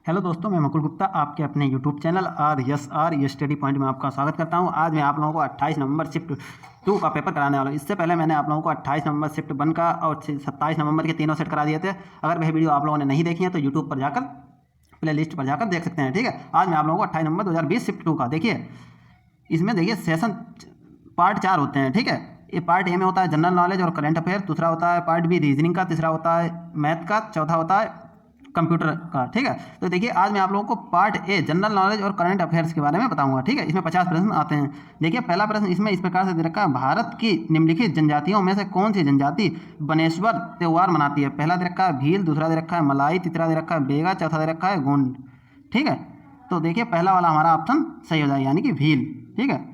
Hello दोस्तों, मैं मुकुल गुप्ता आपके अपने यूट्यूब चैनल आर ये स्टडी पॉइंट में आपका स्वागत करता हूं। आज मैं आप लोगों को 28 नवंबर शिफ्ट 2 का पेपर कराने वाला हूं। इससे पहले मैंने आप लोगों को 28 नवंबर शिफ्ट 1 का और 27 नवंबर के तीनों सेट करा दिए थे। अगर वह वीडियो आप लोगों ने नहीं देखी है तो यूट्यूब पर जाकर प्ले लिस्ट पर जाकर देख सकते हैं। ठीक है, आज मैं आप लोगों को 28 नवंबर 2020 शिफ्ट 2 का देखिए, इसमें देखिए सेशन पार्ट 4 होते हैं। ठीक है, ये पार्ट ए में होता है जनरल नॉलेज और करंट अफेयर, दूसरा होता है पार्ट बी रीजनिंग का, तीसरा होता है मैथ का, चौथा होता है कंप्यूटर का। ठीक है, तो देखिए आज मैं आप लोगों को पार्ट ए जनरल नॉलेज और करंट अफेयर्स के बारे में बताऊंगा। ठीक है, इसमें 50 प्रश्न आते हैं। देखिए पहला प्रश्न इसमें इस प्रकार से दे रखा है, भारत की निम्नलिखित जनजातियों में से कौन सी जनजाति बनेश्वर त्योहार मनाती है? पहला दे रखा है भील, दूसरा दे रखा है मलाई, तीसरा दे रखा है बेगा, चौथा दे रखा है गोंड। ठीक है, तो देखिए पहला वाला हमारा ऑप्शन सही हो जाएगा, यानी कि भील। ठीक है,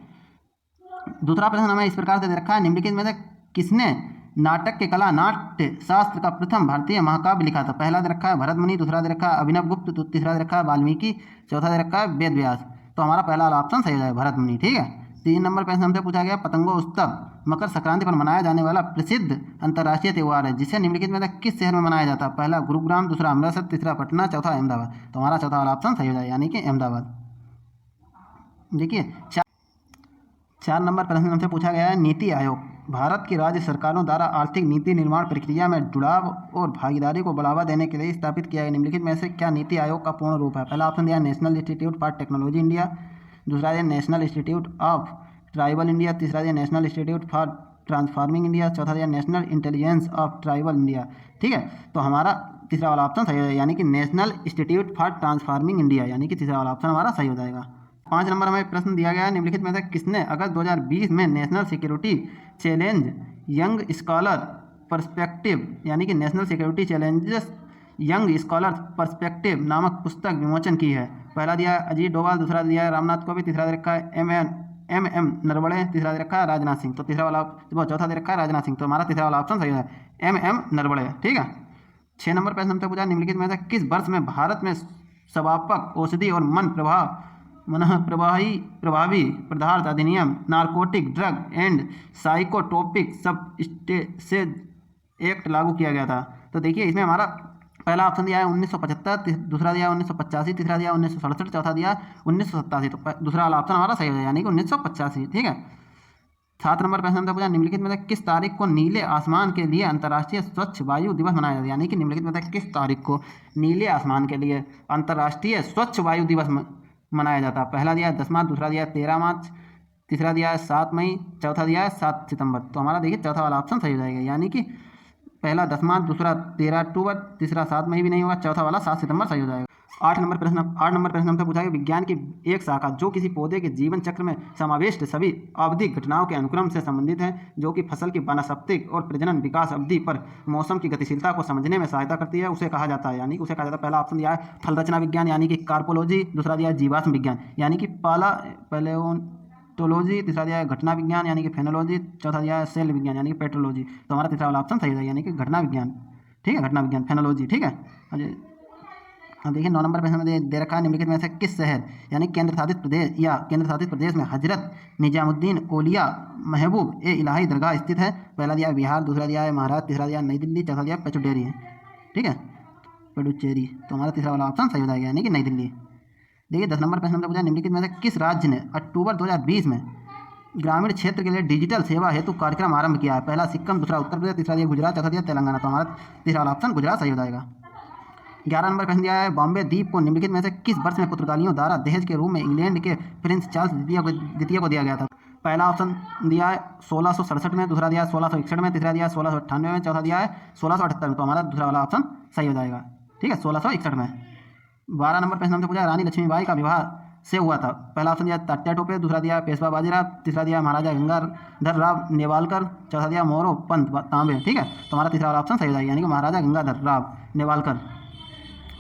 दूसरा प्रश्न हमें इस प्रकार से दे रखा है, निम्नलिखित में से किसने नाटक के कला नाट्य शास्त्र का प्रथम भारतीय महाकाव्य लिखा था? पहला दे रखा है भरत मुनि, दूसरा दे रखा है अभिनव गुप्त, तीसरा दे रखा है वाल्मीकि, चौथा दे रखा है वेद व्यास। तो हमारा पहला वाला ऑप्शन सही हो जाएगा, भरत मुनि। ठीक है, 3 नंबर प्रश्न हमसे पूछा गया, पतंगोत्सव मकर संक्रांति पर मनाया जाने वाला प्रसिद्ध अंतर्राष्ट्रीय त्यौहार है, जिसे निम्नलिखित में से किस शहर में मनाया जाता है? पहला गुरुग्राम, दूसरा अमृतसर, तीसरा पटना, चौथा अहमदाबाद। तो हमारा चौथा वाला ऑप्शन सही हो जाएगा, यानी कि अहमदाबाद। देखिए 4 नंबर प्रश्न हमसे पूछा गया है, नीति आयोग भारत की राज्य सरकारों द्वारा आर्थिक नीति निर्माण प्रक्रिया में जुड़ाव और भागीदारी को बढ़ावा देने के लिए स्थापित किया गया निम्नलिखित में से क्या नीति आयोग का पूर्ण रूप है? पहला ऑप्शन दिया national institute for technology India, दूसरा दिया national institute of tribal India, तीसरा दिया national institute for transforming India, चौथा दिया national intelligence of tribal India. ठीक है, तो हमारा तीसरा वाला ऑप्शन सही हो जाएगा, यानी कि national institute for transforming India, यानी कि तीसरा वाला ऑप्शन हमारा सही हो जाएगा। 5 नंबर हमें प्रश्न दिया गया है, निम्नलिखित में से किसने अगस्त 2020 में national security challenge young scholar perspective, यानी कि national security challenges young scholar perspective नामक पुस्तक विमोचन की है? पहला दिया है अजीत डोभाल, दूसरा दिया है रामनाथ कोविंद, तीसरा दे रखा है एम नरवणे, तीसरा दे रखा है राजनाथ सिंह। तो तीसरा वाला चौथा दे रखा है राजनाथ सिंह। तो हमारा तीसरा वाला ऑप्शन सही है, एम नरवणे। ठीक है, 6 नंबर प्रश्न हमसे पूछा, निम्नलिखित में से किस वर्ष में भारत में सवापक औषधि और प्रभावी पदार्थ अधिनियम narcotic drug and psychotropic substances act लागू किया गया था? तो देखिए इसमें हमारा पहला ऑप्शन दिया है 1975, दूसरा दिया है 1985, तीसरा दिया 1967, चौथा दिया 1987। तो दूसरा वाला ऑप्शन हमारा सही हो जाएगा, यानी कि 1985। ठीक है, 7 नंबर प्रश्न हमसे पूछा, निम्नलिखित में से किस तारीख को नीले आसमान के लिए अंतर्राष्ट्रीय स्वच्छ वायु दिवस मनाया जाता है? यानी कि निम्नलिखित में से किस तारीख को नीले आसमान के लिए अंतर्राष्ट्रीय स्वच्छ वायु दिवस मनाया जाता है? पहला दिया है 10 मार्च, दूसरा दिया है 13 मार्च, तीसरा दिया है 7 मई, चौथा दिया है 7 सितंबर। तो हमारा देखिए चौथा वाला ऑप्शन सही हो जाएगा, यानी कि पहला 10 मार्च, दूसरा 13 अक्टूबर, तीसरा 7 मई भी नहीं होगा, चौथा वाला 7 सितंबर सही हो जाएगा। 8 नंबर प्रश्न हमसे पूछा गया, विज्ञान की एक शाखा जो किसी पौधे के जीवन चक्र में समाविष्ट सभी आवधिक घटनाओं के अनुक्रम से संबंधित है, जो कि फसल की वानस्पतिक और प्रजनन विकास अवधि पर मौसम की गतिशीलता को समझने में सहायता करती है, उसे कहा जाता है? यानी कि उसे कहा जाता है, पहला ऑप्शन दिया है फल रचना विज्ञान, यानी कि कार्पोलॉजी, दूसरा दिया है जीवाश्म विज्ञान, यानी कि पैलेओन्टोलॉजी, तीसरा दिया है घटना विज्ञान, यानी कि फेनोलॉजी, चौथा दिया है सेल विज्ञान, यानी कि पेट्रोलॉजी। तो हमारा तीसरा वाला ऑप्शन सही है, यानी कि घटना विज्ञान। ठीक है, घटना विज्ञान फेनोलॉजी। ठीक है, अब देखिए 9 नंबर प्रश्न में दे रखा है, निम्नलिखित में से किस शहर यानी केंद्र शासित प्रदेश या केंद्र शासित प्रदेश में हजरत निजामुद्दीन औलिया महबूब ए इलाही दरगाह स्थित है? पहला दिया है बिहार, दूसरा दिया है महाराष्ट्र, तीसरा दिया है नई दिल्ली, चौथा दिया है पचुडेरी है। ठीक है, पुडुचेरी। तो हमारा तीसरा वाला ऑप्शन सही हो जाएगा, यानी कि नई दिल्ली। देखिए 10 नंबर प्रश्न हमने पूछा, निम्नलिखित में से किस राज्य ने अक्टूबर 2020 में ग्रामीण क्षेत्र के लिए डिजिटल सेवा हेतु कार्यक्रम आरंभ किया है? पहला सिक्किम, दूसरा उत्तर प्रदेश, तीसरा दिया गुजरात, चौथा दिया तेलंगाना। तो हमारा तीसरा वाला ऑप्शन गुजरात सही हो जाएगा। 11 नंबर प्रश्न दिया है, बॉम्बे द्वीप को निम्नलिखित में से किस वर्ष में पुर्तगालियों द्वारा दहेज के रूप में इंग्लैंड के प्रिंस चार्ल्स द्वितीय को दिया गया था? पहला ऑप्शन दिया है 1667 में, दूसरा दिया है 1661 में, तीसरा दिया है 1698 में, चौथा दिया है 1678 में। तो हमारा दूसरा वाला ऑप्शन सही हो जाएगा। ठीक है, 1661 में। 12 नंबर प्रश्न हमसे पूछा, रानी लक्ष्मीबाई का विवाह से हुआ था? पहला ऑप्शन दिया तात्या टोपे, दूसरा दिया पेशवा बाजीराव, तीसरा दिया महाराजा गंगाधर राव नेवालकर, चौथा दिया मोरो पंत तांबे। ठीक है, तो हमारा तीसरा वाला ऑप्शन सही हो जाएगा, यानी कि महाराजा गंगाधर राव नेवालकर।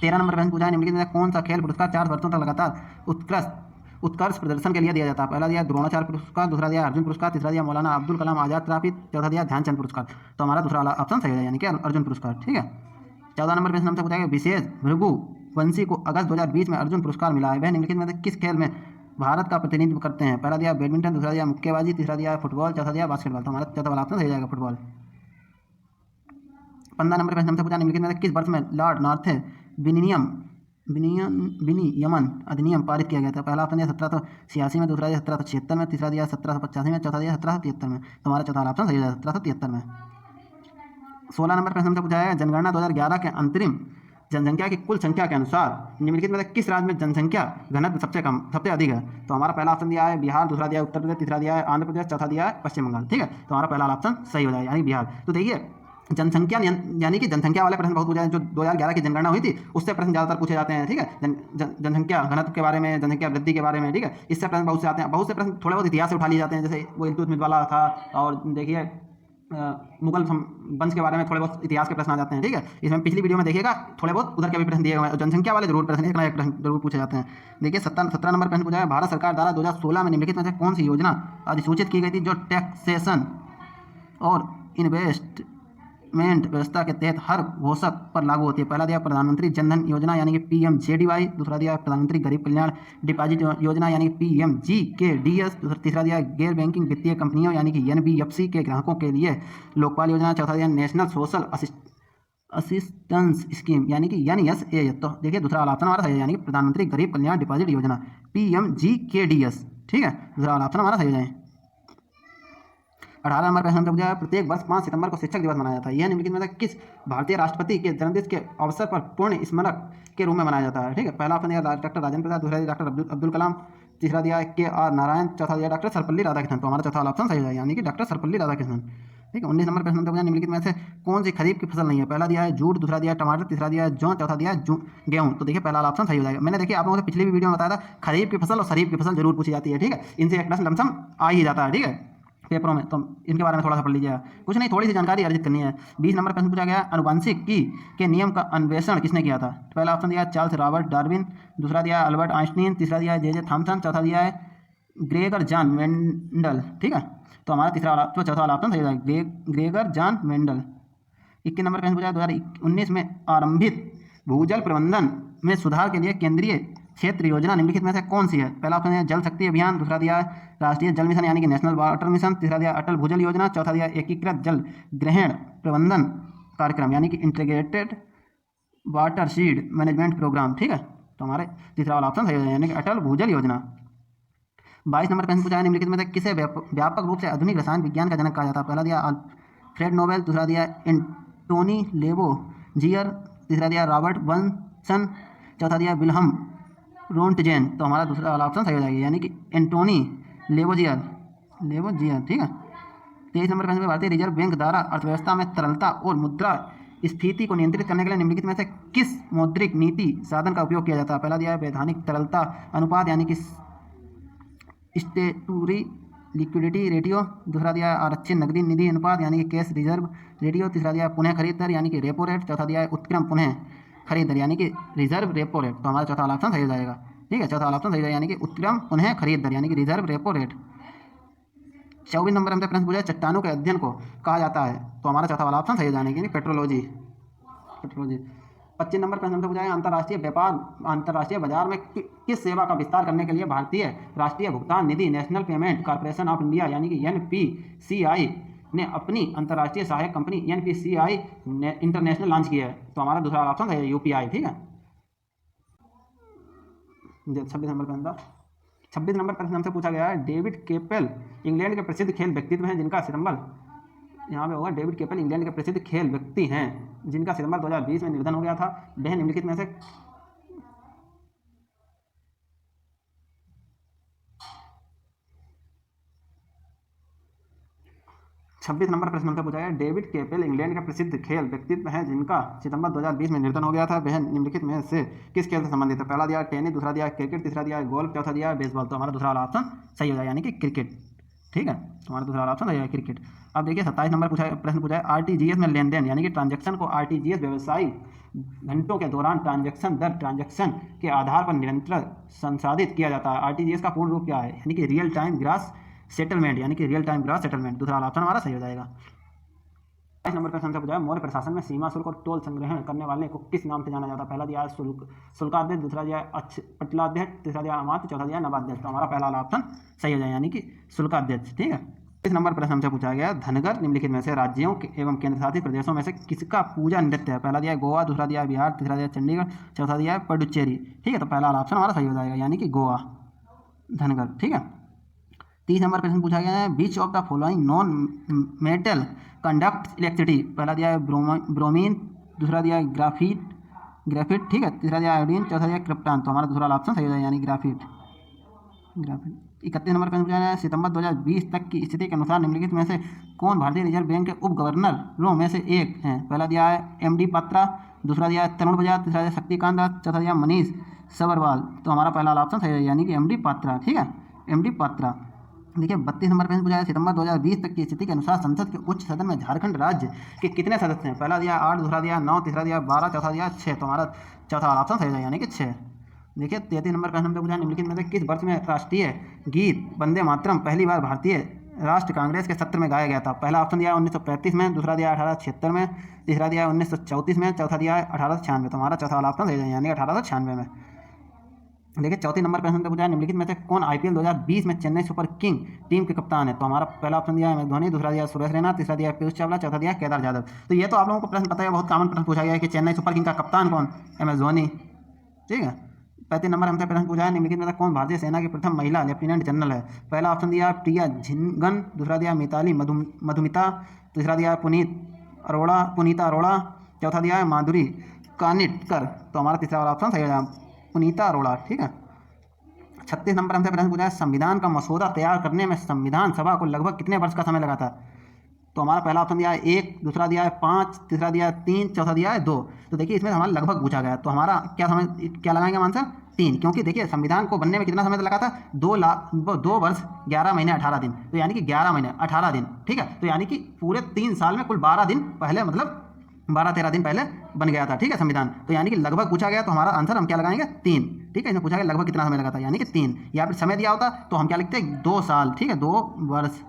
13 नंबर प्रश्न पूछा है, निम्नलिखित में कौन सा खेल पुरस्कार 4 वर्षों तक लगातार उत्कर्ष प्रदर्शन के लिए दिया जाता है? पहला दिया द्रोणाचार्य पुरस्कार, दूसरा दिया अर्जुन पुरस्कार, तीसरा दिया मौलाना अब्दुल कलाम आजाद ट्रॉफी, चौथा दिया ध्यानचंद पुरस्कार। तो हमारा दूसरा वाला ऑप्शन सही है, यानी कि अर्जुन पुरस्कार। ठीक है, 14 नंबर प्रश्न हमसे पूछा गया, विशेष भृगु वंशी को अगस्त 2020 में अर्जुन पुरस्कार मिला है, वह निम्नलिखित में किस खेल में भारत का प्रतिनिधित्व करते हैं? पहला दिया बैडमिंटन, दूसरा दिया मुक्केबाजी, तीसरा दिया फुटबॉल, चौथा दिया बास्केटबॉल। तो हमारा चौथा वाला ऑप्शन सही जाएगा, फुटबॉल। 15 नंबर प्रश्न हमसे पूछा, निम्नलिखित में किस वर्ष में लॉर्ड नॉर्थविनियम विनियमन अधिनियम पारित किया गया था? पहला ऑप्शन दिया 1786 में, दूसरा दिया 1776 में, तीसरा दिया 1785 में, चौथा दिया 1773 में। तो हमारा चौथा ऑप्शन सही हो जाएगा 1773 में। 16 नंबर प्रश्न हमसे पूछा है जनगणना 2011 के अंतरिम जनसंख्या की कुल संख्या के अनुसार निम्नलिखित में से किस राज्य में जनसंख्या घनत्व सबसे अधिक है? तो हमारा पहला ऑप्शन दिया है बिहार, दूसरा दिया है उत्तर प्रदेश, तीसरा दिया है आंध्र प्रदेश, चौथा दिया है पश्चिम बंगाल। ठीक है, तो हमारा पहला ऑप्शन सही हो जाएगा यानी बिहार। तो देखिए जनसंख्या यानी कि जनसंख्या वाले प्रश्न बहुत पूछे हैं, जो 2011 की जनगणना हुई थी उससे प्रश्न ज़्यादातर पूछे जाते हैं। ठीक है, जनसंख्या घनत्व के बारे में, जनसंख्या वृद्धि के बारे में। ठीक है, इससे प्रश्न बहुत से आते हैं, बहुत से प्रश्न थोड़े बहुत इतिहास से उठा लिए जाते हैं, जैसे वो इल्तुतमिश वाला था, और देखिए मुगल वंश के बारे में थोड़े बहुत इतिहास के प्रश्न आ जाते हैं। ठीक है, इसमें पिछली वीडियो में देखिएगा थोड़े बहुत उधर के भी प्रश्न दिए गए हैं, जनसंख्या वाले जरूर प्रश्न एक ना एक प्रश्न जरूर पूछे जाते हैं। देखिए 17 नंबर प्रश्न पूछा है भारत सरकार द्वारा 2016 में निम्नलिखित में से कौन सी योजना अधिसूचित की गई थी जो टैक्सेशन और इन्वेस्टमेंट व्यवस्था के तहत हर घोषक पर लागू होती है? पहला दिया प्रधानमंत्री जनधन योजना यानी कि PMJDY, दूसरा दिया प्रधानमंत्री गरीब कल्याण डिपॉजिट योजना यानी कि PMGKDS, तीसरा दिया गैर बैंकिंग वित्तीय कंपनियों यानी कि NBFC के ग्राहकों के लिए लोकपाल योजना, चौथा दिया नेशनल सोशल असिस्टेंस स्कीम यानी कि NSA। तो देखिए दूसरा वाला ऑप्शन हमारा सही है यानी कि प्रधानमंत्री गरीब कल्याण डिपॉजिट योजना PMGKDS। ठीक है, दूसरा वाला ऑप्शन हमारा सही हो जाए। 18 नंबर प्रश्न पूछा है प्रत्येक वर्ष 5 सितंबर को शिक्षक दिवस मनाया जाता है, यह निम्नलिखित में से किस भारतीय राष्ट्रपति के जन्मदिन के अवसर पर पूर्ण स्मारक के रूप में मनाया जाता है? ठीक है, पहला ऑप्शन दिया डॉक्टर राजेंद्र प्रसाद, दूसरा दिया डॉक्टर अब्दुल कलाम, तीसरा दिया KR नारायण, चौथा दिया डॉक्टर सर्वपल्ली राधाकृष्णन। तो हमारा चौथा ऑप्शन सही हो जाएगा यानी कि डॉक्टर सर्वपल्ली राधाकृष्णन। ठीक है, 19 नंबर प्रश्न पूछा निम्नलिखित में से कौन सी खरीफ की फसल नहीं है? पहला दिया है जूट, दूसरा दिया है टमाटर, तीसरा दिया है जौ, चौथा दिया है गेहूं। तो देखिए पहला ऑप्शन सही हो जाएगा। मैंने देखिए आप लोगों से पिछली भी वीडियो में बताया था खरीफ की फसल और खरीफ की फसल जरूर पूछी जाती है। ठीक है, इनसे एक प्रश्न लमसम आ ही जाता है। ठीक है, पेपरों में, तो इनके बारे में थोड़ा सा पढ़ लीजिएगा, कुछ नहीं थोड़ी सी जानकारी अर्जित करनी है। 20 नंबर प्रश्न पूछा गया आनुवंशिकी के नियम का अन्वेषण किसने किया था? पहला ऑप्शन दिया चार्ल्स रॉबर्ट डार्विन, दूसरा दिया अल्बर्ट आइंस्टीन, तीसरा दिया JJ थॉमसन, चौथा दिया है ग्रेगर जॉन मेंडल। ठीक है, तो हमारा चौथा वाला ऑप्शन सही है ग्रेगर जॉन मेंडल। 21 नंबर प्रश्न पूछा 2019 में आरंभित भूजल प्रबंधन में सुधार के लिए केंद्रीय क्षेत्र योजना निम्नलिखित में से कौन सी है? पहला ऑप्शन है जल शक्ति अभियान, दूसरा दिया है राष्ट्रीय जल मिशन यानी कि नेशनल वाटर मिशन, तीसरा दिया अटल भूजल योजना, चौथा दिया एकीकृत जल ग्रहण प्रबंधन कार्यक्रम यानी कि इंटीग्रेटेड वाटरशीड मैनेजमेंट प्रोग्राम। ठीक है, तो हमारे तीसरा वाला ऑप्शन सही है यानी कि अटल भूजल योजना। 22 नंबर प्रश्न पूछा है निम्नलिखित में से किसे व्यापक रूप से आधुनिक रसायन विज्ञान का जनक कहा जाता है? पहला दिया अल्फ्रेड नोबेल, दूसरा दिया एंटोनी लेबोजियर, तीसरा दिया रॉबर्ट बर्नसन, चौथा दिया विल्हम रोंटजेन। तो हमारा दूसरा वाला ऑप्शन सही हो जाएगा यानी कि एंटोनी लेबोजियर। ठीक है, 23 नंबर प्रश्न में भारतीय रिजर्व बैंक द्वारा अर्थव्यवस्था में तरलता और मुद्रा स्फीति को नियंत्रित करने के लिए निम्नलिखित में से किस मौद्रिक नीति साधन का उपयोग किया जाता है? पहला दिया है वैधानिक तरलता अनुपात यानी कि स्टेटूरी लिक्विडिटी रेटियो, दूसरा दिया है आरक्षित नकदी निधि अनुपात यानी कि कैश रिजर्व रेटियो, तीसरा दिया है पुनः खरीद दर यानी कि रेपो रेट, चौथा दिया है उत्क्रम पुनः खरीद दर यानी कि रिजर्व रेपो रेट। तो हमारा चौथा वाला ऑप्शन सही हो जाएगा। ठीक है, चौथा वाला ऑप्शन सही हो जाएगा यानी कि उत्क्रम पुनः खरीद दर यानी कि रिजर्व रेपो रेट। 24 नंबर हमसे प्रश्न पूछा चट्टानों के अध्ययन को कहा जाता है? तो हमारा चौथा वाला ऑप्शन सही हो जाने की पेट्रोलॉजी। 25 नंबर प्रश्न हमसे पूछा है अंतर्राष्ट्रीय बाजार में किस सेवा का विस्तार करने के लिए भारतीय राष्ट्रीय भुगतान निधि national payment corporation of India यानी कि NPCI ने अपनी अंतर्राष्ट्रीय सहायक कंपनी NPCI इंटरनेशनल लॉन्च किया है? तो हमारा दूसरा ऑप्शन है UPI। ठीक है, 26 नंबर प्रश्न हमसे पूछा गया है डेविड केपेल इंग्लैंड के प्रसिद्ध खेल व्यक्तित्व हैं जिनका सितंबर, यहाँ पे होगा डेविड केपेल इंग्लैंड के प्रसिद्ध खेल व्यक्ति हैं जिनका सितंबर 2020 में निधन हो गया था, वह निम्नलिखित में से 26 नंबर प्रश्न हमसे पूछा गया डेविड केपेल इंग्लैंड का प्रसिद्ध खेल व्यक्तित्व है जिनका सितंबर 2020 में निधन हो गया था, वह निम्नलिखित में से किस खेल से संबंधित है? पहला दिया टेनिस, दूसरा दिया क्रिकेट, तीसरा दिया गोल्फ, चौथा दिया बेसबॉल। तो हमारा दूसरा वाला ऑप्शन सही हो जाएगा यानी कि क्रिकेट। ठीक है, हमारा दूसरा वाला ऑप्शन सही है क्रिकेट। अब देखिए 27 नंबर प्रश्न पूछा है RTGS में लेन देन यानी कि ट्रांजैक्शन को RTGS व्यवसायिक घंटों के दौरान ट्रांजैक्शन दर ट्रांजैक्शन के आधार पर निरंतर संसाधित किया जाता है। RTGS का पूर्ण रूप क्या है? यानी कि रियल टाइम ग्रॉस सेटलमेंट यानी कि रियल टाइम ग्रॉस सेटलमेंट। दूसरा वाला ऑप्शन हमारा सही हो जाएगा। 22 नंबर प्रश्न से पूछा है मौर्य प्रशासन में सीमा शुल्क और टोल संग्रहण करने वाले को किस नाम से जाना जाता है? पहला दिया शुल्काध्यक्ष, दूसरा दिया पटलाध्यक्ष, तीसरा दिया अमात्य, चौथा दिया नवाध्यक्ष। तो हमारा पहला वाला ऑप्शन सही हो जाए यानी कि शुल्काध्यक्ष। ठीक है, इस नंबर प्रश्न हमसे पूछा गया धनगर निम्नलिखित में से राज्यों एवं केंद्र शासित प्रदेशों में से किसका पूजा नृत्य है। पहला दिया है गोवा, दूसरा दिया है बिहार, तीसरा दिया है चंडीगढ़, चौथा दिया है पुडुचेरी। ठीक है, तो पहला ऑप्शन हमारा सही हो जाएगा, यानी कि गोवा, धनगर। ठीक है, 30 नंबर प्रश्न पूछा गया है which of the following non metal conduct electricity. पहला दिया है ब्रोमीन, दूसरा दिया है ग्राफिट। ठीक है, तीसरा दिया है आयोडीन, चौथा दिया है क्रिप्टॉन। तो हमारा दूसरा ऑप्शन सही हो जाएगा, यानी ग्राफिट। 31 नंबर प्रश्न पूछा है सितंबर 2020 तक की स्थिति के अनुसार निम्नलिखित में से कौन भारतीय रिजर्व बैंक के उप गवर्नरों में से एक हैं। पहला दिया है MD पात्रा, दूसरा दिया है तरुण बजाज, तीसरा दिया है शक्तिकांत दास, चौथा दिया मनीष सबरवाल। तो हमारा पहला ऑप्शन सही है, यानी कि MD पात्रा। ठीक है, MD पात्रा। देखिए 32 नंबर प्रश्न पूछा है सितंबर 2020 तक की स्थिति के अनुसार संसद के उच्च सदन में झारखंड राज्य के कितने सदस्य हैं। पहला दिया 8, दूसरा दिया 9, तीसरा दिया 12, चौथा दिया 6। तो हमारा चौथा ऑप्शन सही है, यानी कि 6। देखिए 33 नंबर प्रश्न हमसे पूछा निम्नलिखित में से किस वर्ष में राष्ट्रीय गीत वंदे मातरम पहली बार भारतीय राष्ट्र कांग्रेस के सत्र में गाया गया था। पहला ऑप्शन दिया 1935 में, दूसरा दिया 1876 में, तीसरा दिया 1934 में, चौथा दिया है 1896। तो हमारा चौथा ऑप्शन सही है, यानी 1896 में। देखिए 34 नंबर प्रश्न पूछा है निम्नलिखित में से कौन IPL 2020 में चेन्नई सुपर किंग टीम के कप्तान है। तो हमारा पहला ऑप्शन दिया है MS धोनी, दूसरा दिया सुरेश रैना, तीसरा दिया पीयूष चावला, चौथा दिया केदार जाधव। तो ये तो आप लोगों को प्रश्न पता है, बहुत कॉमन प्रश्न पूछा गया है कि चेन्नई सुपर किंग का कप्तान कौन, MS धोनी। ठीक है, 35 नंबर हमसे प्रश्न पूछा है निम्नलिखित में से कौन भारतीय सेना की प्रथम महिला लेफ्टिनेंट जनरल है। पहला ऑप्शन दिया प्रिया झिंगन, दूसरा दिया मिताली मधुमिता, तीसरा दिया पुनीता अरोड़ा, चौथा दिया है माधुरी कानिटकर। तो हमारा तीसरा वाला ऑप्शन सही हो जाएगा, पुनीता अरोड़ा। ठीक है, 36 नंबर हमसे प्रश्न पूछा है संविधान का मसौदा तैयार करने में संविधान सभा को लगभग कितने वर्ष का समय लगा था। तो हमारा पहला ऑप्शन दिया है 1, दूसरा दिया है 5, तीसरा दिया है 3, चौथा दिया है 2। तो देखिए इसमें हमारा लगभग पूछा गया, तो हमारा क्या लगाएंगे आंसर 3, क्योंकि देखिए संविधान को बनने में कितना समय लगा था, 2 वर्ष 11 महीने 18 दिन। तो यानी कि 11 महीने 18 दिन। ठीक है, तो यानी कि पूरे 3 साल में कुल 12 दिन पहले, मतलब 12-13 दिन पहले बन गया था। ठीक है, संविधान। तो यानी कि लगभग पूछा गया, तो हमारा आंसर हम क्या लगाएंगे 3। ठीक है, इसमें पूछा गया लगभग कितना समय लगा था, यानी कि 3। या फिर समय दिया होता तो हम क्या लिखते हैं 2 साल। ठीक है, 2 वर्ष।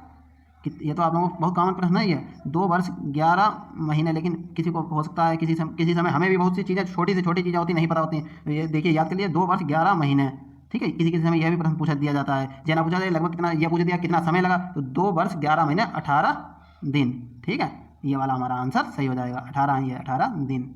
ये तो आप लोगों को बहुत कॉमन प्रश्न है ये, 2 वर्ष 11 महीने। लेकिन किसी को हो सकता है किसी समय हमें भी बहुत सी चीज़ें छोटी से छोटी चीज़ें होती नहीं पता होती हैं। तो ये देखिए याद कर लिए 2 वर्ष 11 महीने। ठीक है, किसी किसी समय यह भी प्रश्न पूछा दिया जाता है, जना पूछा जाए लगभग कितना, यह पूछ दिया कितना समय लगा, तो 2 वर्ष 11 महीने 18 दिन। ठीक है, ये वाला हमारा आंसर सही हो जाएगा, 18 दिन।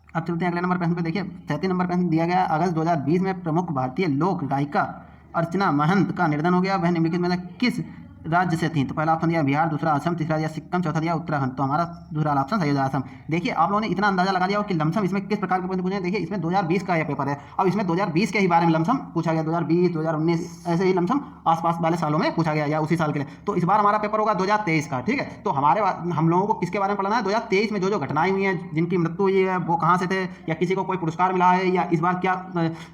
अब चलते हैं अगले नंबर प्रश्न पे। देखिए 33 नंबर प्रश्न दिया गया अगस्त 2020 में प्रमुख भारतीय लोक गायिका अर्चना महंत का निधन हो गया, वह निम्नलिखित में से किस राज्य से थी। तो पहला ऑप्शन दिया बिहार, दूसरा असम, तीसरा दिया सिक्किम, चौथा दिया उत्तराखंड। तो हमारा दूसरा ऑप्शन सही हो जाएगा असम। देखिए आप लोगों ने इतना अंदाजा लगा लिया कि लमसम इसमें किस प्रकार के प्रश्न पूछे। देखिए इसमें 2020 का यह पेपर है, अब इसमें 2020 के ही बारे में लमसम पूछा गया, 2020, 2019 ऐसे ही लमसम आसपास वाले सालों में पूछा गया, या उसी साल के लिए। तो इस बार हमारा पेपर होगा 2023 का। ठीक है, तो हम लोगों को किसके बारे में पढ़ना है, 2023 में जो घटनाएं हुई हैं, जिनकी मृत्यु हुई है, वो कहाँ से थे, या किसी को कोई पुरस्कार मिला है, या इस बार क्या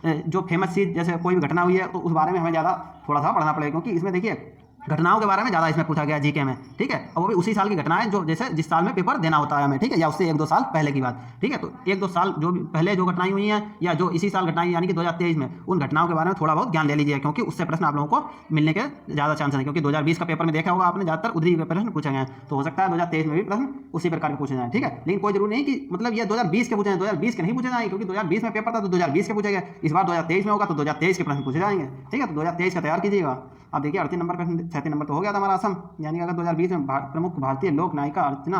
जो फेमस चीज़ जैसे कोई भी घटना हुई है, तो उस बारे में हमें ज़्यादा थोड़ा सा पढ़ना पड़ेगा, क्योंकि इसमें देखिए घटनाओं के बारे में ज़्यादा इसमें पूछा गया जीके में। ठीक है, और वो भी उसी साल की घटनाएं जो जैसे जिस साल में पेपर देना होता है हमें। ठीक है, या उससे 1-2 साल पहले की बात। ठीक है, तो 1-2 साल जो पहले जो घटनाएं हुई हैं, या जो इसी साल घटनाएं यानी कि 2023 में, उन घटनाओं के बारे में थोड़ा बहुत ज्ञान ले लीजिए, क्योंकि उससे प्रश्न आप लोगों को मिलने के ज़्यादा चांस है। क्योंकि 2020 का पेपर में देखा होगा आपने, ज़्यादातर उधरी प्रश्न पूछे गए, तो हो सकता है 2023 में भी प्रश्न उसी प्रकार के पूछे जाएँ। ठीक है, लेकिन कोई जरूरी नहीं कि मतलब ये 2020 के पूछे जाए, 2020 के नहीं पूछे जाएंगे, क्योंकि 2020 में पेपर था तो 2020 के पूछे गए। इस बार 2023 में होगा तो 2023 के प्रश्न पूछे जाएंगे। ठीक है, तो 2023 का तैयार कीजिएगा। अब देखिए 38 नंबर प्रश्न, 37 नंबर तो हो गया था हमारा असम, यानी कि अगर 2020 में प्रमुख भारतीय लोक नायिका अर्चना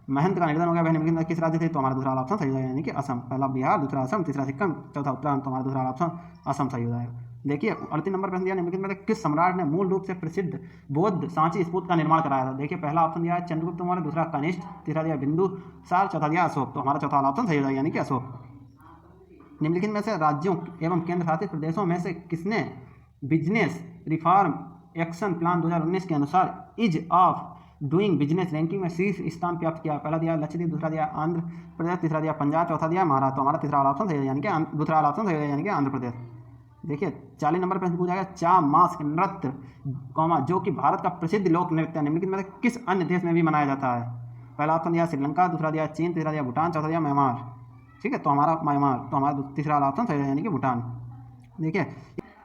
महंत का निधन हो गया, वह निम्नलिखित किस राज्य थे। तो हमारा दूसरा ऑप्शन सही हो जाएगा, यानी कि असम। पहला बिहार, दूसरा असम, तीसरा सिक्किम, चौथा उत्तराखंड। तो हमारा दूसरा ऑप्शन असम सही हो जाएगा। देखिए 38 नंबर प्रश्न दिया निम्नलिखित में किस सम्राट ने मूल रूप से प्रसिद्ध बौद्ध सांची स्तूप का निर्माण कराया था। देखिए पहला ऑप्शन दिया है चंद्रगुप्त मौर्य, दूसरा कनिष्क, तीसरा दिया बिंदुसार, चौथा दिया अशोक। तो हमारा चौथा ऑप्शन सही हो जाएगा, यानी कि अशोक। निम्नलिखित में से राज्यों एवं केंद्र शासित प्रदेशों में से किसने बिजनेस रिफॉर्म एक्शन प्लान 2019 के अनुसार ease of doing business ranking में शीर्ष स्थान प्राप्त किया। पहला दिया लक्षद्वीप, दूसरा दिया आंध्र प्रदेश, तीसरा दिया पंजाब, चौथा दिया महाराष्ट्र। तो हमारा तीसरा ऑप्शन सही है, यानी कि दूसरा ऑप्शन सही है, यानी कि आंध्र प्रदेश। देखिए 40 नंबर प्रश्न पूछा गया चामास्क नृत्य जो कि भारत का प्रसिद्ध लोक नृत्य निम्नलिखित में किस अन्य देश में भी मनाया जाता है। पहला ऑप्शन दिया श्रीलंका, दूसरा दिया चीन, तीसरा दिया भूटान, चौथा दिया म्यांमार। ठीक है, तो हमारा म्यांमार। तो हमारा तीसरा ऑप्शन सही है, यानी कि भूटान। देखिए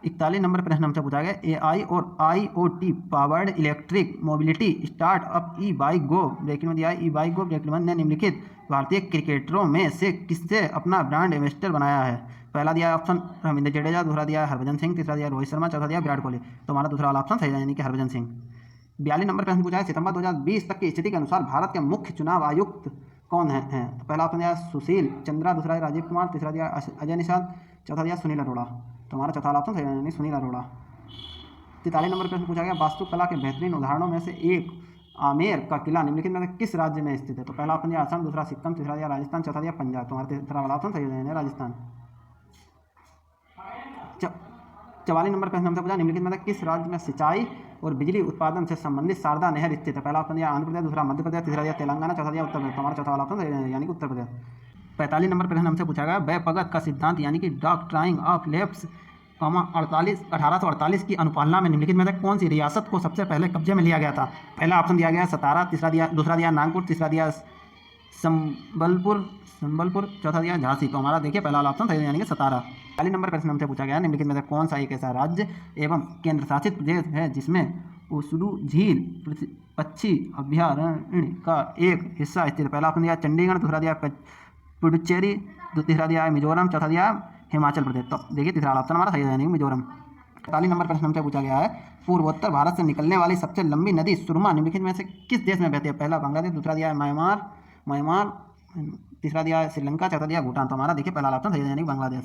41 नंबर प्रश्न हमसे पूछा गया AI और IoT powered electric mobility startup e bike go breaking में दिया है ई बाइक गो ब्रेकिंग ने निम्नलिखित भारतीय क्रिकेटरों में से किससे अपना ब्रांड एम्बेसडर बनाया है। पहला दिया ऑप्शन रविंद्र जडेजा, दूसरा दिया हरभजन सिंह, तीसरा दिया रोहित शर्मा, चौथा दिया विराट कोहली। तो हमारा दूसरा वाला ऑप्शन सही है, यानी कि हरभजन सिंह। 42 नंबर प्रश्न पूछा है, सितंबर 2020 तक की स्थिति के अनुसार भारत के मुख्य चुनाव आयुक्त कौन है? तो पहला ऑप्शन दिया सुशील चंद्रा, दूसरा है राजीव कुमार, तीसरा दिया अजय निषाद, चौथा दिया सुनील अरोड़ा। तो हमारा चौथा वाला ऑप्शन सही है, यानी सुनील अरोड़ा। 43 नंबर प्रश्न पूछा गया, वास्तुकला के बेहतरीन उदाहरणों में से एक आमेर का किला निम्नलिखित में से किस राज्य में स्थित है? तो पहला ऑप्शन दिया असम, दूसरा सिक्किम, तीसरा दिया राजस्थान, चौथा दिया पंजाब। तो हमारा तीसरा वाला ऑप्शन सही है, राजस्थान। 44 नंबर प्रश्न हमसे पूछा, निम्नलिखित में से किस राज्य में सिंचाई और बिजली उत्पादन से संबंधित शारदा नहर स्थित है? पहला ऑप्शन दिया आंध्र प्रदेश, दूसरा मध्य प्रदेश, तीसरा दिया तेलंगाना, चौथा दिया उत्तर प्रदेश। हमारा चौथा वाला ऑप्शन है, यानी कि उत्तर प्रदेश। 45 नंबर प्रश्न हमसे पूछा गया, बैपगत का सिद्धांत यानी कि डॉक्ट्राइन ऑफ लेफ्ट्स 1848 की अनुपालना में निम्नलिखित में से कौन सी रियासत को सबसे पहले कब्जे में लिया गया था? पहला ऑप्शन दिया गया सतारा, दूसरा दिया नागपुर, तीसरा दिया संबलपुर, चौथा दिया झांसी। तो हमारा देखिए पहला वाला ऑप्शन सही है, यानी कि सतारा। 40 नंबर प्रश्न हमसे पूछा गया, निम्नलिखित में से कौन सा एक ऐसा राज्य एवं केंद्र शासित प्रदेश है जिसमें उसूलू झील पक्षी अभ्यारण्य का एक हिस्सा स्थित है? पहला ऑप्शन दिया चंडीगढ़, दूसरा दिया पुडुचेरी, तीसरा दिया मिजोरम, चौथा दिया हिमाचल प्रदेश। तो देखिए तीसरा ऑप्शन हमारा सही है, यानी मिजोरम। 45 नंबर प्रश्न हमसे पूछा गया है, पूर्वोत्तर भारत से निकलने वाली सबसे लंबी नदी सुरमा निम्नलिखित में से किस देश में बहती है? पहला बांग्लादेश, दूसरा दिया म्यांमार, तीसरा दिया श्रीलंका, चौथा दिया भूटान। तो हमारा देखिए पहला ऑप्शन सही है, यानी बांग्लादेश।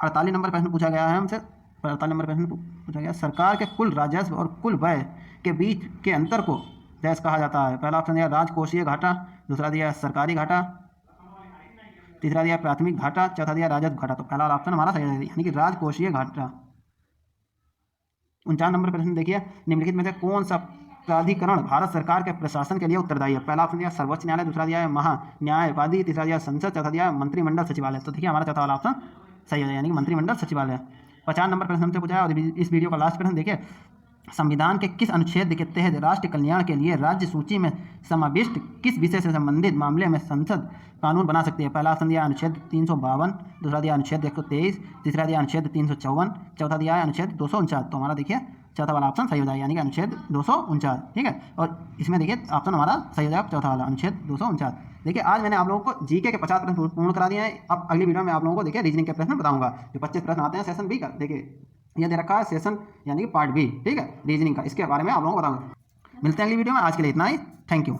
48 नंबर प्रश्न पूछा गया है हमसे, 48 नंबर प्रश्न पूछा गया, सरकार के कुल राजस्व और कुल व्यय के बीच के अंतर को देश कहा जाता है? पहला ऑप्शन दिया राजकोषीय घाटा, दूसरा दिया सरकारी घाटा, तीसरा दिया प्राथमिक घाटा, चौथा दिया राजस्व घाटा। तो पहला ऑप्शन हमारा सही है, यानी कि राजकोषीय घाटा। 49 नंबर प्रश्न देखिए, निम्नलिखित में से कौन सा प्राधिकरण भारत सरकार के प्रशासन के लिए उत्तरदायी है? पहला ऑप्शन दिया सर्वोच्च न्यायालय, दूसरा दिया है महान्यायवादी, तीसरा दिया संसद, चौथा दिया मंत्रिमंडल सचिवालय। तो देखिए हमारा चौथा वाला ऑप्शन सही है, यानी कि मंत्रिमंडल सचिवालय। 50 नंबर प्रश्न हमसे पूछा है, और इस वीडियो का लास्ट प्रश्न देखिए, संविधान के किस अनुच्छेद के तहत राष्ट्र कल्याण के लिए राज्य सूची में समाविष्ट किस विषय से संबंधित मामले में संसद कानून बना सकती है? पहला ऑप्शन दिया अनुच्छेद 352, दूसरा दिया अनुच्छेद 123, तीसरा दिया अनुच्छेद 354, चौथा दिया है अनुच्छेद 249। तो हमारा देखिए चौथा वाला ऑप्शन सही हो जाएगा, यानी कि अनुच्छेद 249। ठीक है, और इसमें देखिए ऑप्शन हमारा सही हो जाएगा चौथा वाला, अनुच्छेद 249। देखिए आज मैंने आप लोगों को जीके के 50 प्रश्न पूर्ण करा दिए हैं। अब अगली वीडियो में आप लोगों को देखिए रीजनिंग के प्रश्न बताऊंगा, जो 25 प्रश्न आते हैं सेशन बी का। देखिए यह दे रखा है सेशन यानी कि पार्ट बी, ठीक है, रीजनिंग का, इसके बारे में आप लोगों को बताऊंगा। मिलते हैं अगली वीडियो में, आज के लिए इतना ही, थैंक यू।